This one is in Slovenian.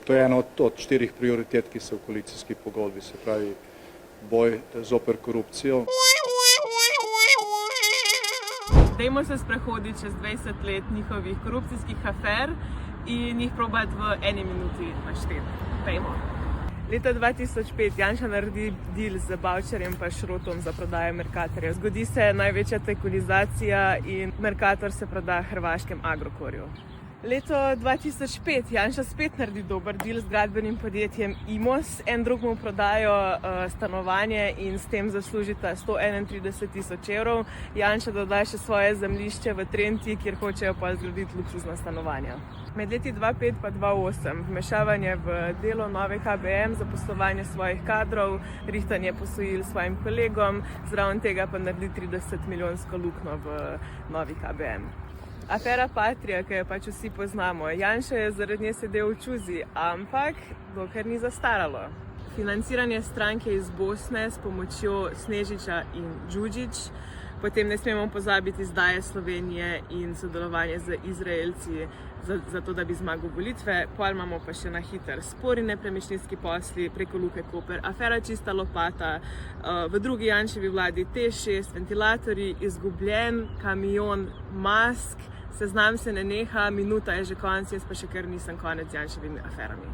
To je ena od 4 prioritet, ki so v koalicijski pogodbi, se pravi boj zoper korupcijo. Dajmo se sprehoditi čez 20 let njihovih korupcijskih afer in jih probati v 1 minuti našteti. Pejmo. Leta 2005 Janša naredi deal z Bavčarjem pa Šrotom za prodajo Mercatorja. Zgodi se največja tajkunizacija in Mercator se proda hrvaškem Agrokorju. Leto 2005 Janša spet naredi dober deal z gradbenim podjetjem Imos, en drugemu prodajo stanovanje in s tem zaslužita 131.000 evrov. Janša doda še svoje zemljišče v Trenti, kjer hočejo pa zgraditi luksuzna stanovanja. Med leti 2005 pa 2008 vmešavanje v delo nove KBM, zaposlovanje svojih kadrov, rihtanje posojil svojim kolegom, zraven tega pa naredi 30-milijonsko luknjo v novi KBM. Afera Patria, ki jo pač vsi poznamo. Janša je zaradi nje sedel v čuzi, ampak dokler ni zastaralo. Financiranje stranke iz Bosne s pomočjo Snežiča in Đuđić, potem ne smemo pozabiti izdaje Slovenije in sodelovanje z Izraelci zato, da bi zmagal volitve. Pol imamo pa še na hiter spori nepremičninski posli preko Luke Koper, afera Čista lopata, v drugi Janševi vladi TEŠ6, ventilatorji, izgubljen kamion mask, seznam se ne neha, minuta je že konec, jaz pa še kar nisem konec z Janševimi aferami.